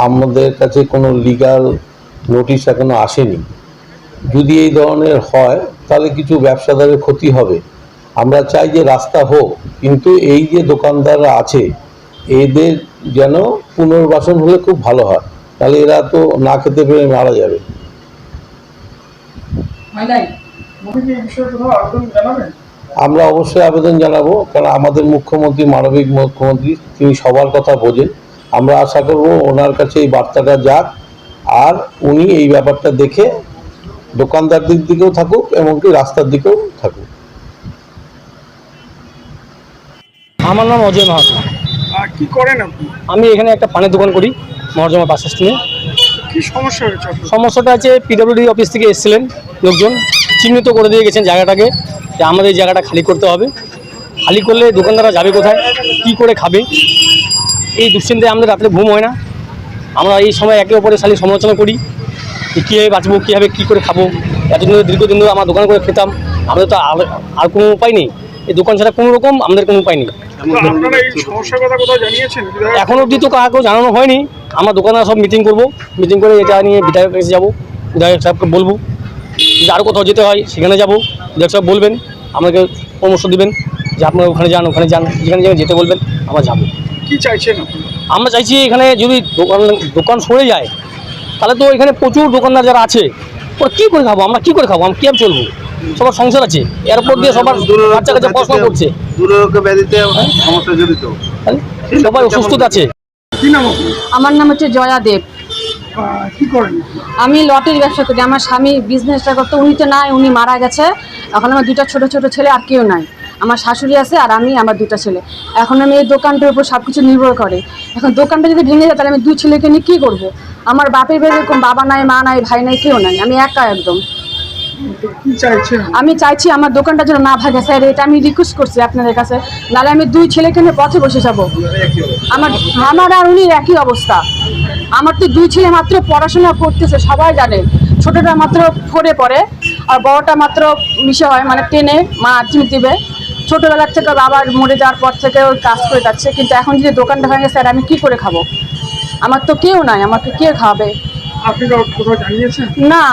আমাদের কাছে কোনো লিগ্যাল নোটিশ এখনো আসেনি। যদি এই ধরনের হয় তাহলে কিছু ব্যবসাদারের ক্ষতি হবে। আমরা চাই যে রাস্তা হোক, কিন্তু এই যে দোকানদাররা আছে এদের যেন পুনর্বাসন হলে খুব ভালো হয়, তাহলে এরা তো না খেতে পেরে মারা যাবে। আমরা অবশ্যই আবেদন জানাবো, কারণ আমাদের মুখ্যমন্ত্রী, মানবিক মুখ্যমন্ত্রী, তিনি সবার কথা বোঝেন। আমরা আশা করব ওনার কাছে এই বার্তাটা যাক, আর উনি এই ব্যাপারটা দেখে দোকানদারদের দিকেও থাকুক এমনকি রাস্তার দিকেও থাকুক। আমার নাম অজয় মাহাতো। কি করেন আপনি? আমি এখানে একটা পানের দোকান করি মহরজমা বাস স্ট্যান্ডে। কি সমস্যা হয়েছে? সমস্যাটা আছে, পিডব্লিউডি অফিস থেকে এসেছিলেন লোকজন, চিহ্নিত করে দিয়ে গেছেন জায়গাটাকে, যে আমাদের এই জায়গাটা খালি করতে হবে। খালি করলে দোকানদাররা যাবে কোথায়, কি করে খাবে, এই দুশ্চিন্তায় আমাদের রাত্রে ঘুম হয় না। আমরা এই সময় একে অপরের খালি সমালোচনা করি যে কীভাবে বাঁচবো, কীভাবে কী করে খাবো। এতদিন ধরে, দীর্ঘদিন ধরে আমরা দোকান করে খেতাম, আমাদের তো আর কোনো উপায় নেই। এই দোকান ছাড়া কোনো রকম আমাদের কোনো উপায় নেই। এখন অবধি তো কাউকে জানানো হয়নি। আমরা দোকানদার সব মিটিং করব, মিটিং করে এটা নিয়ে বিধায়কের কাছে যাবো, বিধায়ক সাহেবকে বলবো যে আরও কোথাও যেতে হয় সেখানে যাবো। বিধায়ক সাহেব বলবেন, আমাকে পরামর্শ দেবেন যে আপনারা ওখানে যান, যেখানে যেতে বলবেন আমরা যাবো। কি চাইছেন? আমরা চাইছি এখানে যদি দোকান সরে যায় তাহলে তো এখানে প্রচুর দোকানদার যারা আছে ওরা কী করে খাবো, আমরা কী করে খাবো, আমরা কীভাবে চলবো? সবার সংসার আছে, এরপর দিয়ে সবার বাচ্চা কাছে পড়াশোনা করছে, সবাই অসুস্থ আছে। আমার নাম হচ্ছে জয়া দেব। কি করেন? আমি লটের ব্যবসা করি। আমার স্বামী বিজনেসটা করতে, উনি তো নাই, উনি মারা গেছে। এখন আমার দুটা ছোট ছোট ছেলে, আর কেউ নাই। আমার শাশুড়ি আছে আর আমি, আমার দুটা ছেলে। এখন আমি এই দোকানটার উপর সব কিছু নির্ভর করে। এখন দোকানটা যদি ভেঙে যায় তাহলে আমি দুই ছেলেকে নিয়ে কী করবো? আমার বাপের বাড়ি এরকম বাবা নাই, মা নাই, ভাই নাই, কেউ নাই, আমি একা একদম। আমি চাইছি আমার দোকানটা যেন না ভাঙে স্যার, এটা আমি রিকোয়েস্ট করছি আপনাদের কাছে, নাহলে আমি দুই ছেলেকে নিয়ে পথে বসে যাবো। আমার আর উনি একই অবস্থা। আমার তো দুই ছেলে মাত্র পড়াশোনা করতেছে, সবাই জানে। ছোটটা মাত্র 4-এ পড়ে আর বড়টা মাত্র মিশে হয়, মানে 10-এ, মা আর্থিক দিবে। ছোটোবেলার থেকে বাবার মরে যাওয়ার পর থেকে ওই কাজ করে যাচ্ছে, কিন্তু এখন যদি দোকানটা ভাঙে স্যার আমি কি করে খাবো? আমার তো কেউ নাই, আমাকে কে খাওয়াবে? আপনি কোথাও জানিয়েছেন? না,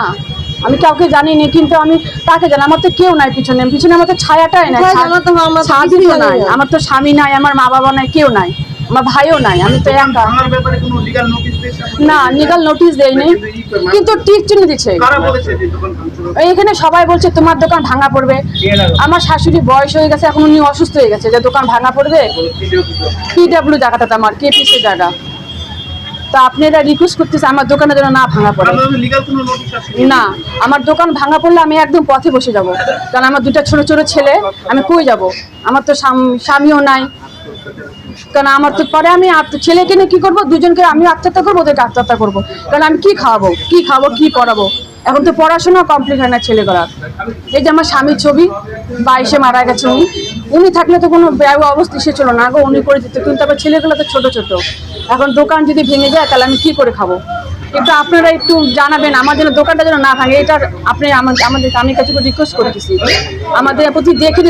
আমি কাউকে জানিনি, কিন্তু আমি তাকে জানি। আমার তো কেউ নাই পিছনে, আমার তো ছায়াটাই নাই, ছায়াটিও নাই। আমার তো স্বামী নাই, আমার মা বাবা নাই, কেউ নাই, আমার ভাইও নাই। আমি তো একা। না, লিগাল নোটিশ দেয়নি, কিন্তু টিক চিহ্ন দিচ্ছে। এখানে সবাই বলছে তোমার দোকান ভাঙা পড়বে। আমার শাশুড়ি বয়স হয়ে গেছে, এখন উনি অসুস্থ হয়ে গেছে, যে দোকান ভাঙা পড়বে। পিডব্লিউ জায়গাটা তো আমার কেপিসি জায়গা। তা আপনারা রিকোয়েস্ট করতেছে আমার দোকানের জন্য না ভাঙা পড়ে। না, আমার দোকান ভাঙা পড়লে আমি একদম পথে বসে যাব, কারণ আমার দুটা ছোট ছোট ছেলে, আমি কই যাব? আমার তো স্বামীও নাই, কারণ আমার তো পরে আমি ছেলেকে নিয়ে কী করবো? দুজনকে আমি আত্মহত্যা করবো, ওদেরকে আত্মহত্যা করবো, কারণ আমি কি খাওয়াবো, কি পড়াবো? এখন তো পড়াশোনা কমপ্লিট হয় না ছেলে করার। এই যে আমার স্বামীর ছবি, 22-এ মারা গেছে উনি থাকলে তো কোনো অবস্থা সে ছিল না গো, উনি করে দিত, কিন্তু আবার ছেলেগুলো তো ছোট ছোট। এখন দোকান যদি ভেঙে যায় তাহলে আমি কি করে খাবো? কিন্তু আপনারা একটু জানাবেন আমার জন্য, দোকানটা যেন না ভাঙে। এটার আপনি আমাদের আমি কাছে রিকোয়েস্ট করতেছি, আমাদের প্রতি দেখে